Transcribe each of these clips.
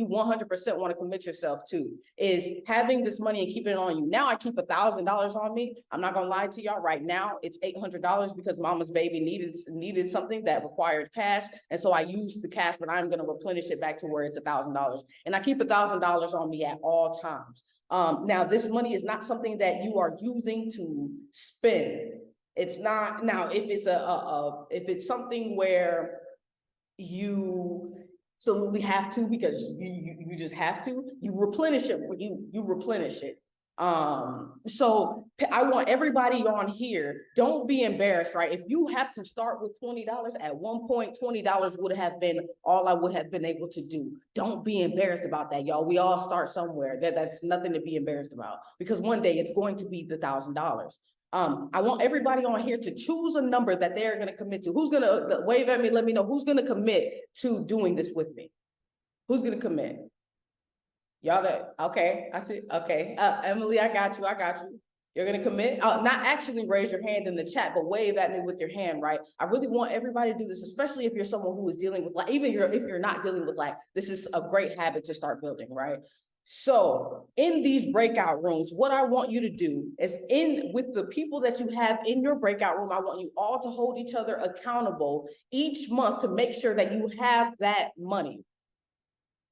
you 100% want to commit yourself to is having this money and keeping it on you. Now I keep $1,000 on me. I'm not gonna lie to y'all. Right now it's $800 because mama's baby needed something that required cash, and so I used the cash, but I'm gonna replenish it back to where it's $1,000, and I keep $1,000 on me at all times. Now this money is not something that you are using to spend. It's not. Now if it's if it's something where you absolutely have to, because you just have to, you replenish it. You replenish it. So I want everybody on here, don't be embarrassed, right? If you have to start with $20, at one point $20 would have been all I would have been able to do. Don't be embarrassed about that, y'all. We all start somewhere. That's nothing to be embarrassed about, because one day it's going to be the $1,000. I want everybody on here to choose a number that they're going to commit to. Who's going to wave at me? Let me know who's going to commit to doing this with me. Who's going to commit? Y'all, okay, I see. Okay, Emily, I got you. You're going to commit? Not actually raise your hand in the chat, but wave at me with your hand, right? I really want everybody to do this, especially if you're someone who is dealing with, like, even if you're not dealing with, like, this is a great habit to start building, right? So in these breakout rooms, what I want you to do is, with the people that you have in your breakout room, I want you all to hold each other accountable each month to make sure that you have that money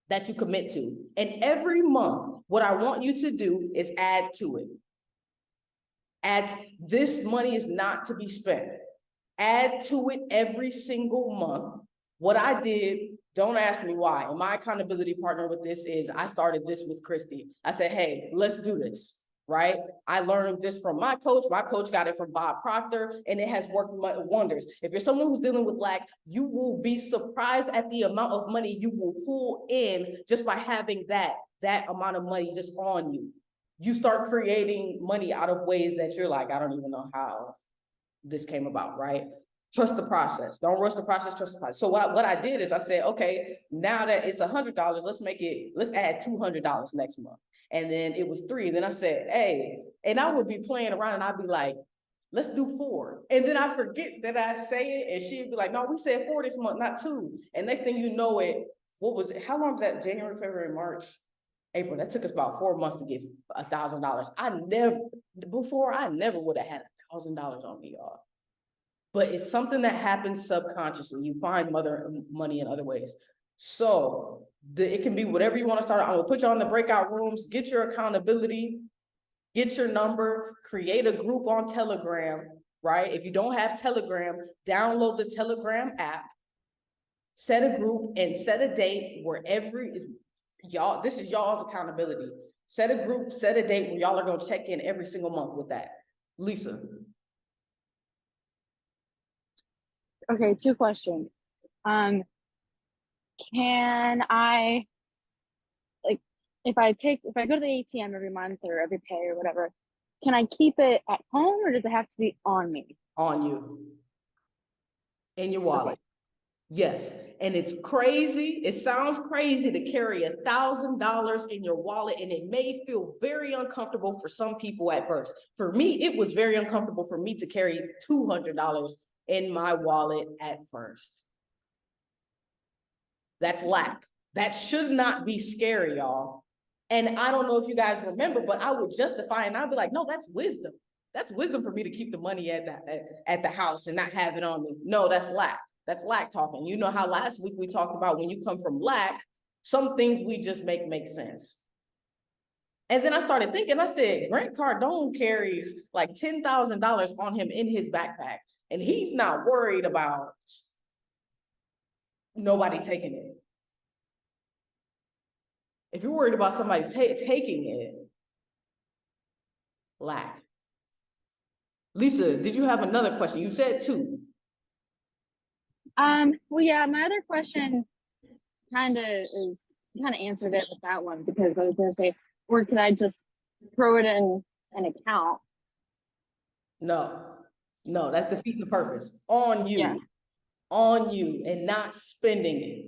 that you commit to. And every month, what I want you to do is add to it. This money is not to be spent. Add to it every single month. What I did, don't ask me why, and my accountability partner with this is, I started this with Christy. I said, hey, let's do this, right? I learned this from my coach. My coach got it from Bob Proctor, and it has worked wonders. If you're someone who's dealing with lack, you will be surprised at the amount of money you will pull in just by having that amount of money just on you. You start creating money out of ways that you're like, I don't even know how this came about, right? Trust the process. Don't rush the process, trust the process. So what I did is I said, okay, now that it's $100, let's add $200 next month. And then it was 3. Then I said, hey, and I would be playing around and I'd be like, let's do 4. And then I forget that I say it, and she'd be like, no, we said 4 this month, not 2. And next thing you know it, what was it? How long did that, January, February, March, April? That took us about 4 months to get $1,000. I never would have had $1,000 on me, y'all. But it's something that happens subconsciously. You find money in other ways. So it can be whatever you want to start. I'm gonna put you on the breakout rooms, get your accountability, get your number, create a group on Telegram, right? If you don't have Telegram, download the Telegram app, set a group and set a date where y'all, this is y'all's accountability. Set a group, set a date where y'all are gonna check in every single month with that. Lisa. Okay, 2 questions. Can I, like, if I go to the ATM every month or every pay or whatever, can I keep it at home, or does it have to be on me? On you. In your wallet. Okay. Yes, and it's crazy. It sounds crazy to carry $1,000 in your wallet, and it may feel very uncomfortable for some people at first. For me, it was very uncomfortable for me to carry $200 in my wallet at first. That's lack. That should not be scary, y'all. And I don't know if you guys remember, but I would justify, and I'd be like, no, that's wisdom. That's wisdom for me to keep the money at the house and not have it on me. No, that's lack. That's lack talking. You know how last week we talked about when you come from lack, some things we just make sense. And then I started thinking, I said, Grant Cardone carries like $10,000 on him in his backpack, and he's not worried about nobody taking it. If you're worried about somebody taking it, lack. Lisa, did you have another question? You said 2. Well, yeah, my other question kind of answered it with that one, because I was going to say, or could I just throw it in an account? No, that's defeating the purpose. On you, and not spending it.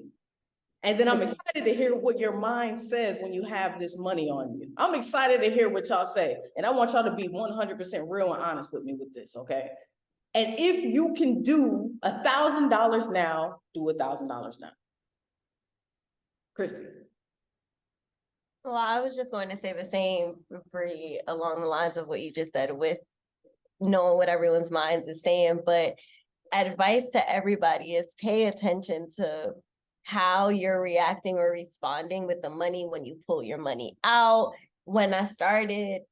And then I'm excited to hear what your mind says when you have this money on you. I'm excited to hear what y'all say. And I want y'all to be 100% real and honest with me with this, okay? And if you can do $1,000 now, do $1,000 now. Christy. Well, I was just going to say the same, Bree, along the lines of what you just said with knowing what everyone's minds is saying. But advice to everybody is pay attention to how you're reacting or responding with the money when you pull your money out. When I started,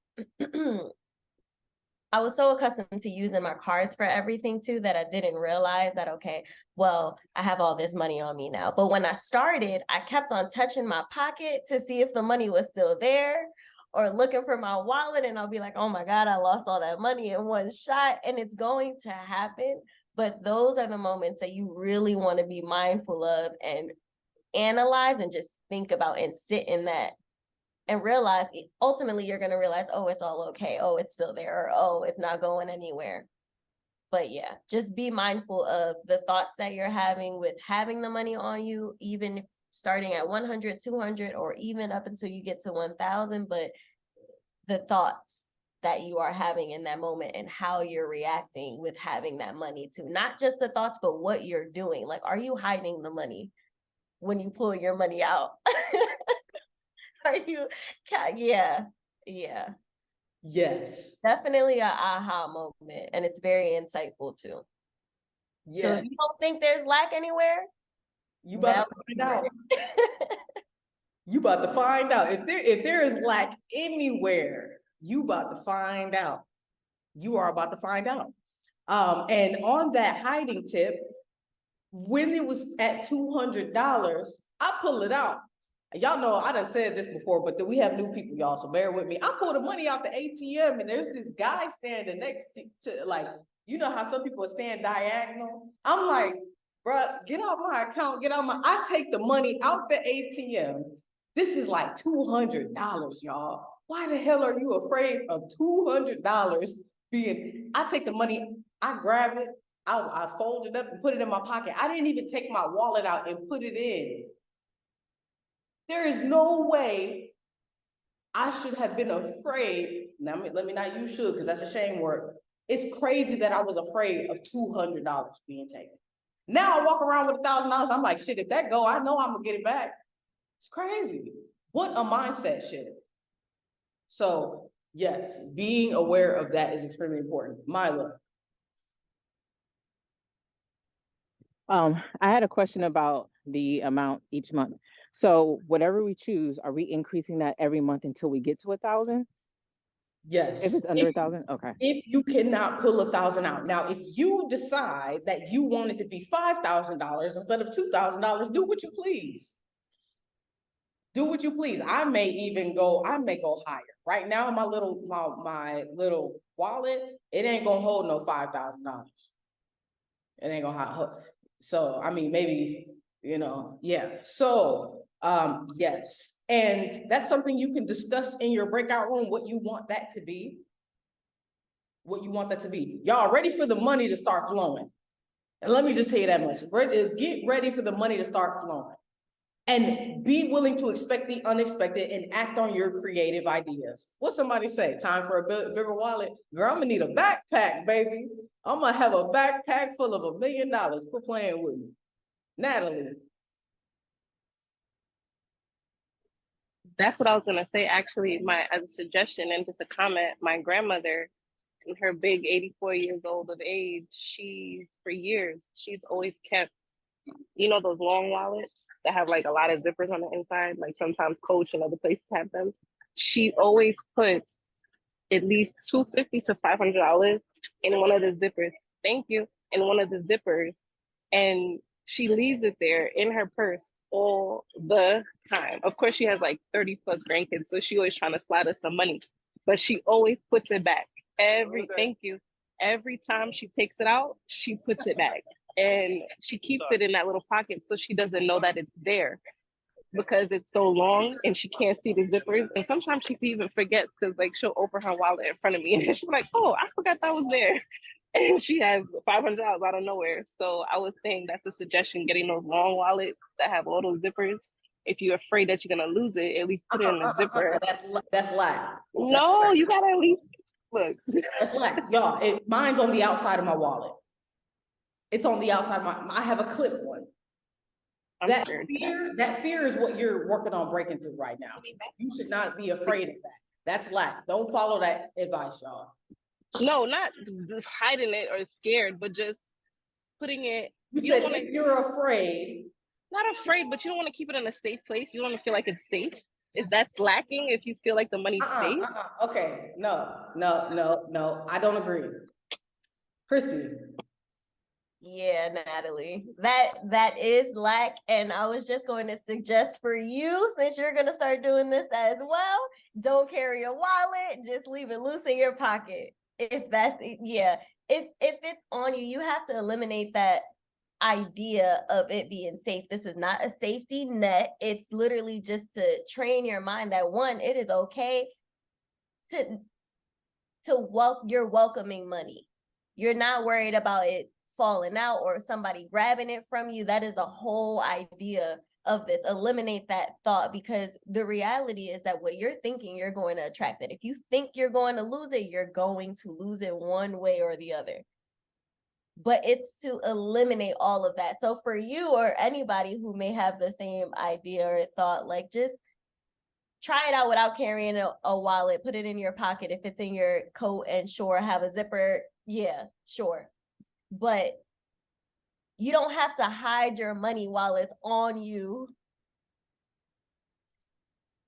I was so accustomed to using my cards for everything too that I didn't realize that, okay, well, I have all this money on me now. But when I started, I kept on touching my pocket to see if the money was still there or looking for my wallet. And I'll be like, oh my God, I lost all that money in one shot. And it's going to happen. But those are the moments that you really want to be mindful of and analyze and just think about and sit in that and realize ultimately you're going to realize, oh, it's all okay. Oh, it's still there. Or, oh, it's not going anywhere. But yeah, just be mindful of the thoughts that you're having with having the money on you, even starting at 100, 200, or even up until you get to 1,000. But the thoughts that you are having in that moment and how you're reacting with having that money too. Not just the thoughts, but what you're doing. Like, are you hiding the money when you pull your money out? Are you? Yeah, yeah. Yes. Definitely a aha moment, and it's very insightful too. So Yes. if you don't think there's lack anywhere, You about to find out. You about to find out. If there is lack anywhere, you about to find out. You are about to find out. And on that hiding tip, when it was at $200, I pull it out. Y'all know I done said this before, but then we have new people, y'all, so bear with me. I pull the money out the ATM and there's this guy standing next to like, you know how some people stand diagonal? I'm like, bruh, get out my account, get out my, I take the money out the ATM. This is like $200, y'all. Why the hell are you afraid of $200 being, I take the money, I grab it, I fold it up and put it in my pocket. I didn't even take my wallet out and put it in. There is no way I should have been afraid. Now, let me not use should, because that's a shame word. It's crazy that I was afraid of $200 being taken. Now I walk around with $1,000. I'm like, shit, if that go, I know I'm gonna get it back. It's crazy. What a mindset shit. So yes, being aware of that is extremely important. Mila. I had a question about the amount each month. So whatever we choose, are we increasing that every month until we get to 1,000? Yes. If it's under 1,000, okay. If you cannot pull 1,000 out. Now, if you decide that you want it to be $5,000 instead of $2,000, do what you please. Do what you please. I may go higher. Right now, my little wallet, it ain't gonna hold no $5,000. It ain't gonna hold. So I mean, maybe, yeah. So yes. And that's something you can discuss in your breakout room, what you want that to be. What you want that to be. Y'all ready for the money to start flowing. And let me just tell you that much. Get ready for the money to start flowing. And be willing to expect the unexpected and act on your creative ideas. What somebody say? Time for a bigger wallet? Girl, I'm gonna need a backpack, baby. I'm gonna have a backpack full of $1 million. Quit playing with me. Natalie. That's what I was gonna say. Actually, as a suggestion and just a comment, my grandmother, in her big 84 years old of age, for years, she's always kept, those long wallets that have like a lot of zippers on the inside, like sometimes Coach and other places have them. She always puts at least $250 to $500 in one of the zippers. Thank you. In one of the zippers. And she leaves it there in her purse all the time. Of course, she has like 30 plus grandkids, so she always trying to slide us some money, but she always puts it back. Thank you. Every time she takes it out, she puts it back. And she keeps it in that little pocket so she doesn't know that it's there because it's so long and she can't see the zippers. And sometimes she even forgets because like she'll open her wallet in front of me and she's like, oh, I forgot that was there. And she has $500 out of nowhere. So I was saying that's a suggestion, getting those long wallets that have all those zippers. If you're afraid that you're going to lose it, at least put it in the zipper. That's lack. No, you got to at least look. That's lack. Y'all, mine's on the outside of my wallet. It's on the outside. I have a clip one. I'm That scared. that fear is what you're working on breaking through right now. You should not be afraid of that. That's lack. Don't follow that advice, y'all. No, not hiding it or scared, but just putting it. You You don't said want if to, you're afraid, not afraid, but you don't want to keep it in a safe place. You don't want to feel like it's safe. Is that lacking if you feel like the money's safe? Okay, no, I don't agree. Christy, Yeah, Natalie, that is lack. And I was just going to suggest for you, since you're going to start doing this as well, don't carry a wallet, just leave it loose in your pocket. If that's, yeah, if it's on you, you have to eliminate that idea of it being safe. This is not a safety net. It's literally just to train your mind that, one, it is okay to you're welcoming money. You're not worried about it falling out or somebody grabbing it from you. That is the whole idea of this. Eliminate that thought, because the reality is that what you're thinking, you're going to attract it. If you think you're going to lose it, you're going to lose it one way or the other. But it's to eliminate all of that. So for you or anybody who may have the same idea or thought, like, just try it out without carrying a wallet. Put it in your pocket. If it's in your coat, and sure, have a zipper. Yeah, sure. But you don't have to hide your money while it's on you.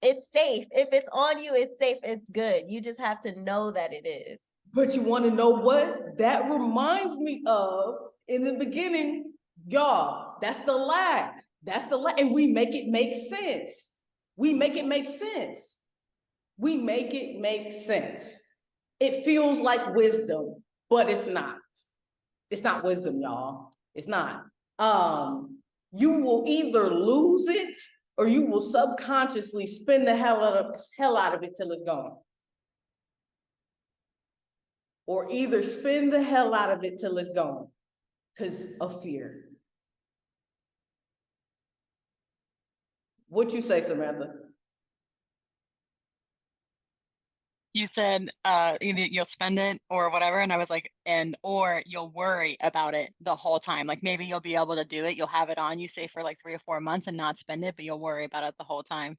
It's safe. If it's on you, it's safe. It's good. You just have to know that it is. but you want to know what? That reminds me of in the beginning, y'all, that's the lack. That's the lack. And we make it make sense. We make it make sense. We make it make sense. It feels like wisdom, but it's not. It's not wisdom, y'all. It's not. You will either lose it or you will subconsciously spend the hell out of it till it's gone. Or either spend the hell out of it till it's gone because of fear. What you say, Samantha? You said either you'll spend it or whatever, and I was like, or you'll worry about it the whole time. Like maybe you'll be able to do it, you'll have it on you, say for like 3 or 4 months and not spend it, but you'll worry about it the whole time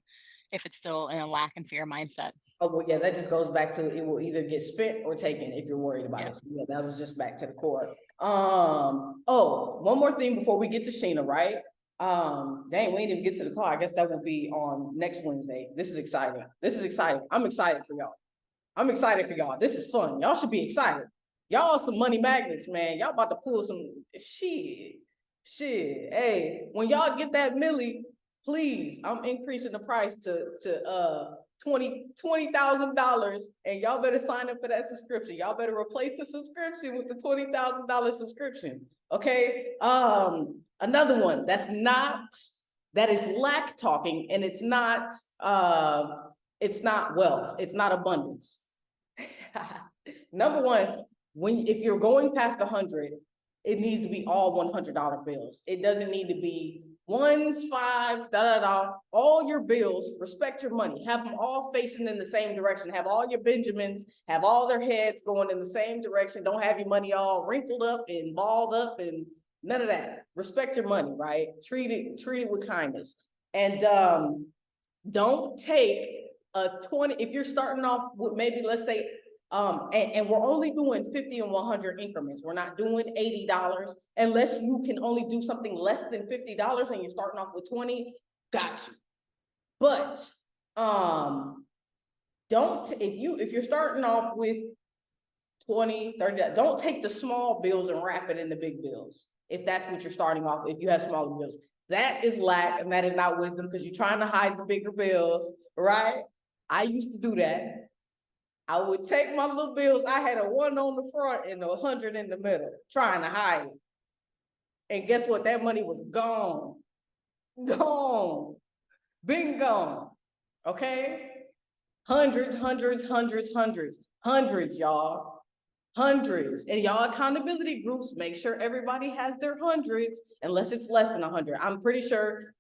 if it's still in a lack and fear mindset. Oh, well, yeah, that just goes back to it will either get spent or taken if you're worried about it. So yeah, that was just back to the core. Oh, one more thing before we get to Sheena, right? Dang, we didn't even get to the call. I guess that will be on next Wednesday. This is exciting. This is exciting. I'm excited for y'all. I'm excited for y'all. This is fun. Y'all should be excited. Y'all are some money magnets, man. Y'all about to pull some shit. Hey, when y'all get that milli, please, I'm increasing the price to $20,000, and y'all better sign up for that subscription. Y'all better replace the subscription with the $20,000 subscription. Okay. Another one that is lack talking, and it's not wealth, it's not abundance. Number one, if you're going past 100, it needs to be all $100 bills. It doesn't need to be ones, five, all your bills. Respect your money. Have them all facing in the same direction. Have all your Benjamins, have all their heads going in the same direction. Don't have your money all wrinkled up and balled up and none of that. Respect your money, right? Treat it with kindness. And don't take a 20, if you're starting off with maybe, let's say, and we're only doing 50 and 100 increments. We're not doing $80 unless you can only do something less than $50 and you're starting off with 20, got you. But if you're starting off with 20, 30, don't take the small bills and wrap it in the big bills. If that's what you're starting off, if you have smaller bills, that is lack and that is not wisdom because you're trying to hide the bigger bills, right? I used to do that. I would take my little bills. I had a 1 on the front and a 100 in the middle, trying to hide it. And guess what? That money was gone. Gone. Been gone. Okay? Hundreds, y'all. Hundreds. And y'all accountability groups, make sure everybody has their hundreds, unless it's less than 100. I'm pretty sure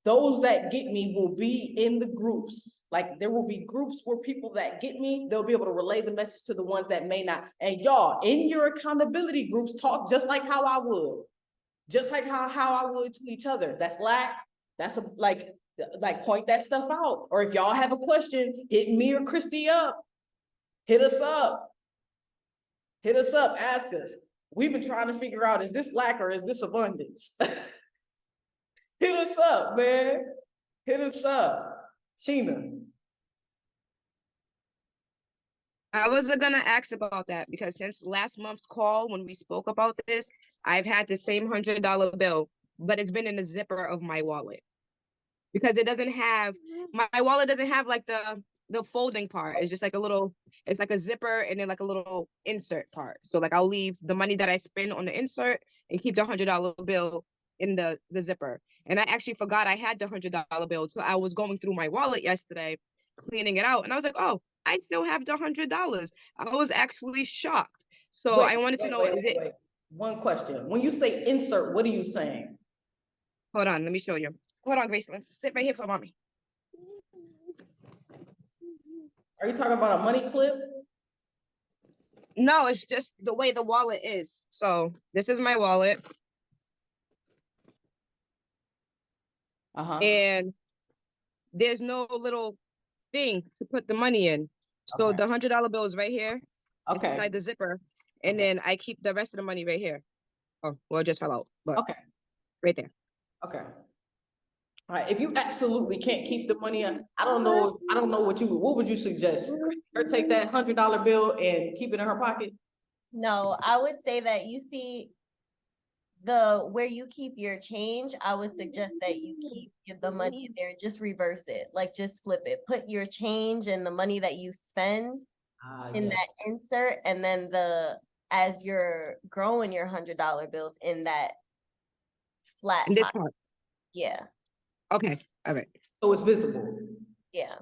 those that get me will be in the groups. Like there will be groups where people that get me, they'll be able to relay the message to the ones that may not. And y'all, in your accountability groups, talk just like how I would. Just like how I would to each other. That's lack. That's like point that stuff out. Or if y'all have a question, hit me or Christy up. Hit us up. Hit us up, ask us. We've been trying to figure out, is this lack or is this abundance? Hit us up, man. Hit us up. Sheena. I was gonna ask about that because since last month's call, when we spoke about this, I've had the same $100 bill, but it's been in the zipper of my wallet. Because it doesn't have, my wallet doesn't have like the folding part. It's just like it's like a zipper and then like a little insert part. So like I'll leave the money that I spend on the insert and keep the $100 bill in the zipper. And I actually forgot I had the $100 bill. So I was going through my wallet yesterday, cleaning it out. And I was like, oh, I still have the $100. I was actually shocked. So I wanted to know, wait. One question. When you say insert, what are you saying? Hold on, let me show you. Hold on, Graceland. Sit right here for mommy. Are you talking about a money clip? No, it's just the way the wallet is. So this is my wallet. Uh-huh. And there's no little thing to put the money in. So Okay. the $100 bill is right here. It's Okay. inside the zipper. And Okay. then I keep the rest of the money right here. Oh, well, it just fell out. But Okay. right there. Okay. All right. If you absolutely can't keep the money, I don't know what would you suggest? Her take that $100 bill and keep it in her pocket? No, I would say that you see where you keep your change, I would suggest that you keep the money in there, just reverse it, like just flip it. Put your change and the money that you spend in that insert, and then as you're growing your $100 bills in that flat In this pocket. part. Yeah. Okay. All right. So it's visible. Yeah.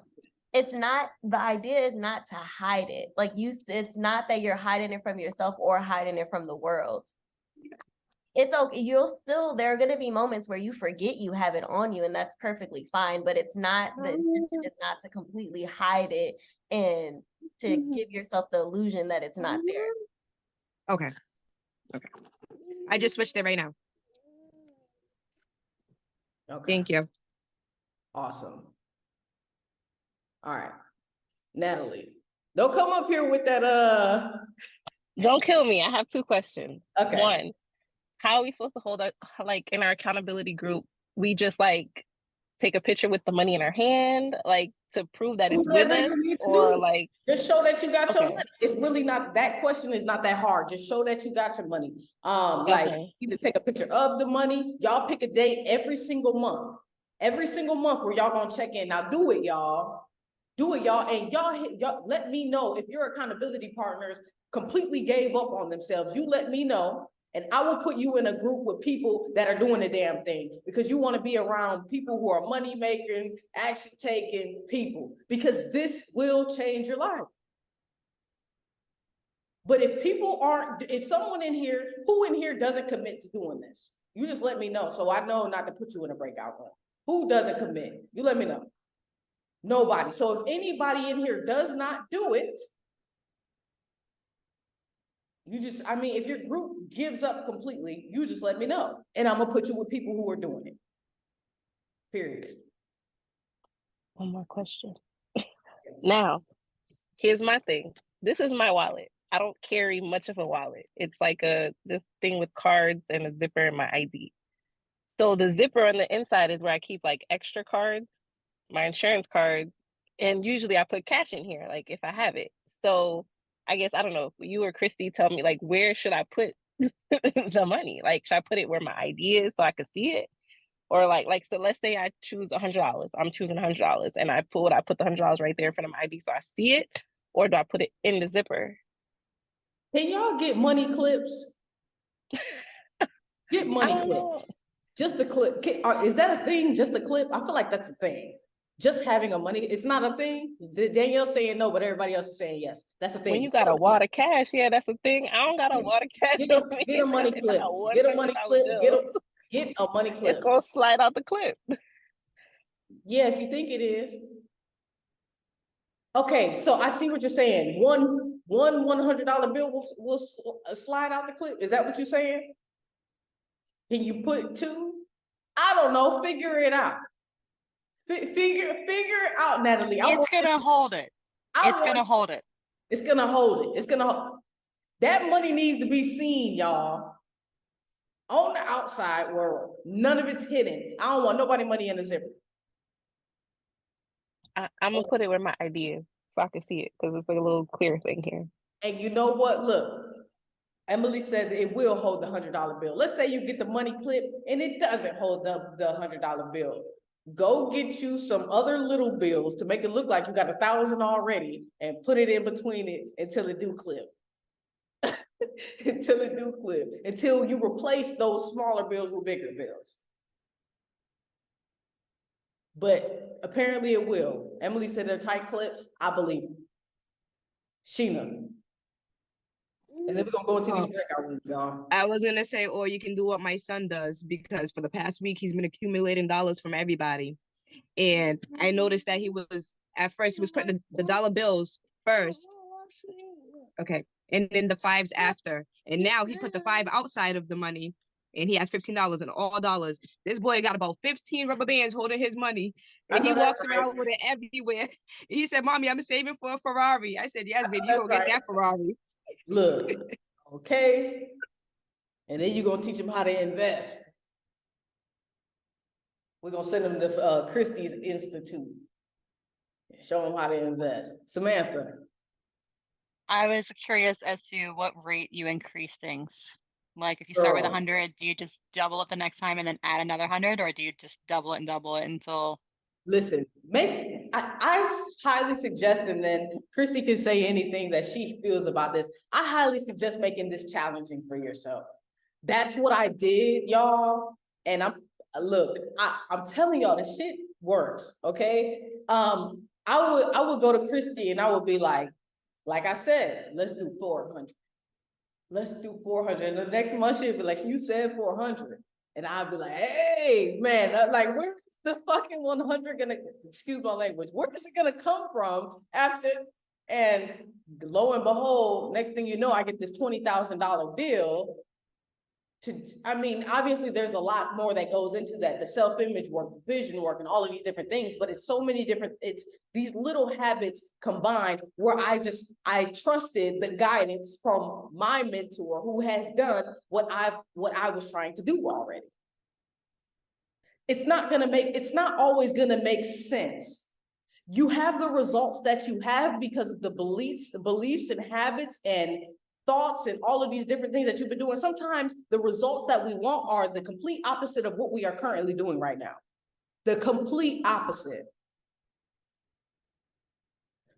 It's not, the idea is not to hide it. Like it's not that you're hiding it from yourself or hiding it from the world. It's okay. There are going to be moments where you forget you have it on you, and that's perfectly fine, but it's not, the intention is not to completely hide it and to give yourself the illusion that it's not there. Okay. Okay. I just switched it right now. Okay. Thank you. Awesome. All right. Natalie, don't come up here with that, Don't kill me. I have two questions. okay. One, how are we supposed to hold our, like in our accountability group? We just like take a picture with the money in our hand, like to prove that it's with Whatever us, you need to or do. like Just show that you got your Okay. money. It's really not, that question is not that hard. Just show that you got your money. Like Okay. either take a picture of the money, y'all pick a date every single month where y'all gonna check in. Now do it, y'all. Do it, y'all. And y'all let me know if your accountability partners completely gave up on themselves. You let me know, and I will put you in a group with people that are doing the damn thing, because you want to be around people who are money making, action taking people, because this will change your life. But if someone in here, who in here doesn't commit to doing this? You just let me know, so I know not to put you in a breakout room. Who doesn't commit? You let me know. Nobody. So if anybody in here does not do it, if your group gives up completely, you just let me know. And I'm gonna put you with people who are doing it. Period. One more question. Now, here's my thing. This is my wallet. I don't carry much of a wallet. It's like this thing with cards and a zipper and my ID. So the zipper on the inside is where I keep like extra cards, my insurance cards, and usually I put cash in here, like if I have it. So I guess, I don't know, if you or Christy tell me, like, where should I put the money? Like, should I put it where my ID is so I could see it? Or so let's say I choose $100. I'm choosing $100 and I put the $100 right there in front of my ID so I see it, or do I put it in the zipper? Can y'all get money clips? Get money I don't know. clips. Just a clip. Is that a thing? Just a clip? I feel like that's a thing. Just having a money, it's not a thing. Danielle's saying no, but everybody else is saying yes. That's a thing. When you got a wad of cash, yeah, that's the thing. I don't got a wad of cash. Get a money clip. Get a money clip. Get a money clip. It's gonna slide out the clip. Yeah, if you think it is. Okay, so I see what you're saying. One $100 bill will slide out the clip. Is that what you're saying? Can you put 2? I don't know, figure it out. Figure it out, Natalie. It's gonna hold it. It's gonna hold it. It's gonna hold it. It's gonna hold. That money needs to be seen, y'all. On the outside world, none of it's hidden. I don't want nobody money in the zipper. I'm gonna put it where my ID is so I can see it because it's like a little clear thing here. And you know what? Look, Emily said that it will hold the $100 bill. Let's say you get the money clip and it doesn't hold the $100 bill. Go get you some other little bills to make it look like you got 1,000 already and put it in between it until it do clip. Until it do clip. Until you replace those smaller bills with bigger bills. But apparently it will. Emily said they're tight clips. I believe it. Sheena. And then we're gonna go into these breakout rooms, y'all. I was gonna say, or you can do what my son does, because for the past week he's been accumulating dollars from everybody. And I noticed that at first he was putting the dollar bills first. Okay. And then the 5s after. And now he put the 5 outside of the money and he has $15 in all dollars. This boy got about 15 rubber bands holding his money. And he walks around with it everywhere. He said, Mommy, I'm saving for a Ferrari. I said, yes, baby, you're gonna get that Ferrari. Look, okay. And then you're gonna teach him how to invest. We're gonna send him to Christie's Institute. Show him how to invest. Samantha. I was curious as to what rate you increase things. Like if you start with Girl. 100, do you just double it the next time and then add another 100, or do you just double it until? Listen, I highly suggest, and then Christy can say anything that she feels about this. I highly suggest making this challenging for yourself. That's what I did, y'all. And I'm telling y'all, this shit works. Okay. I would go to Christy and I would be like I said, let's do 400. Let's do 400. And the next month she'd be like, you said 400. And I'd be like, hey, man, where's the fucking 100 gonna, excuse my language, where is it gonna come from after? And lo and behold, next thing you know, I get this $20,000 bill. Obviously there's a lot more that goes into that, the self-image work, the vision work, and all of these different things, but it's so many different, it's these little habits combined where I trusted the guidance from my mentor who has done what I was trying to do already. It's not always gonna make sense. You have the results that you have because of the beliefs and habits and thoughts and all of these different things that you've been doing. Sometimes the results that we want are the complete opposite of what we are currently doing right now. The complete opposite.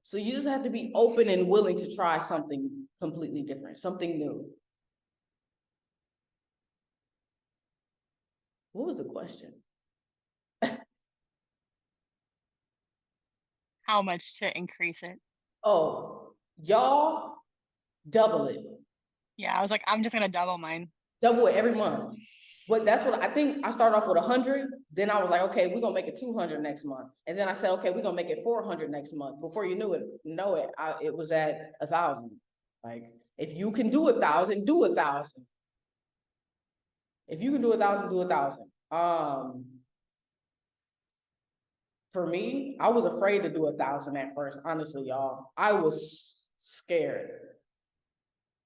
So you just have to be open and willing to try something completely different, something new. What was the question? How much to increase it? Oh, y'all double it. Yeah, I was like, I'm just gonna double mine. Double it every month. But that's what I think. I started off with 100. Then I was like, okay, we're gonna make it 200 next month. And then I said, okay, we're gonna make it 400 next month. Before you knew it, it was at 1,000. Like, if you can do 1,000, do 1,000. If you can do 1,000, do 1,000. For me, I was afraid to do 1,000 at first. Honestly, y'all, I was scared.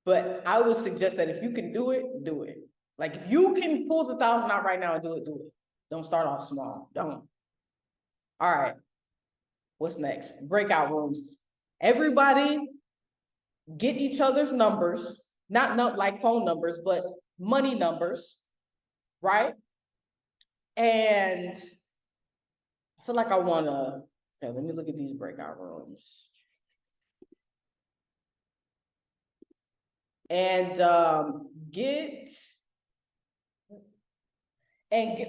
But I would suggest that if you can do it, do it. Like if you can pull the 1,000 out right now and do it, do it. Don't start off small. Don't. All right. What's next? Breakout rooms. Everybody get each other's numbers, not like phone numbers, but money numbers, right? And I feel like I wanna, okay, let me look at these breakout rooms. And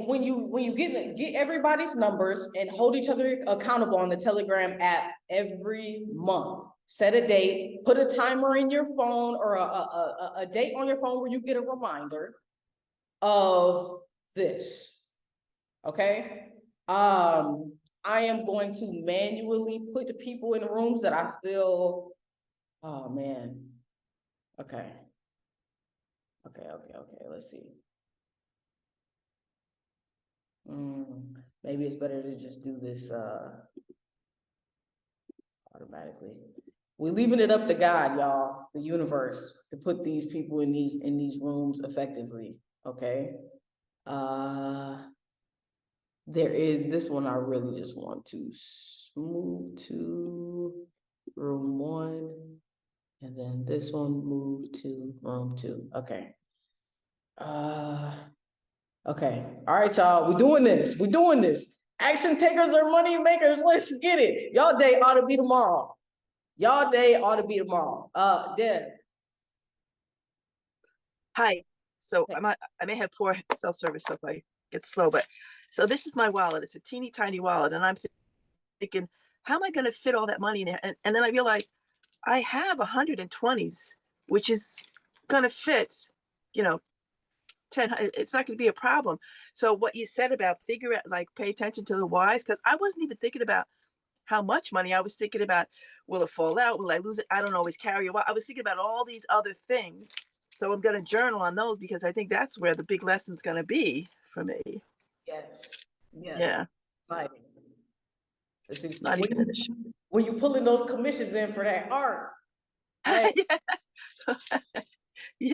when you get everybody's numbers and hold each other accountable on the Telegram app every month. Set a date, put a timer in your phone or a date on your phone where you get a reminder of this. Okay. I am going to manually put the people in rooms that I feel, oh man. Okay, let's see. Maybe it's better to just do this, automatically. We're leaving it up to God, y'all, the universe, to put these people in these rooms effectively, okay? There is this one I really just want to move to room 1, and then this one move to room 2. Okay. Okay. All right, y'all. We're doing this. We're doing this. Action takers are money makers. Let's get it. Y'all day ought to be tomorrow. Y'all day ought to be tomorrow. Deb. Hi. So Hey. I may have poor cell service, so if I get slow, but so this is my wallet. It's a teeny tiny wallet, and I'm thinking, how am I going to fit all that money in there? And then I realized I have 120s, which is going to fit, you know, 10. It's not going to be a problem. So what you said about figure out, like, pay attention to the whys, because I wasn't even thinking about how much money. I was thinking about, will it fall out? Will I lose it? I don't always carry a wallet. I was thinking about all these other things. So I'm going to journal on those because I think that's where the big lesson's going to be for me. Yes. Yes. Yeah. Exciting. This is Not even in the show. when you pulling those commissions in for that art. Hey, Yeah.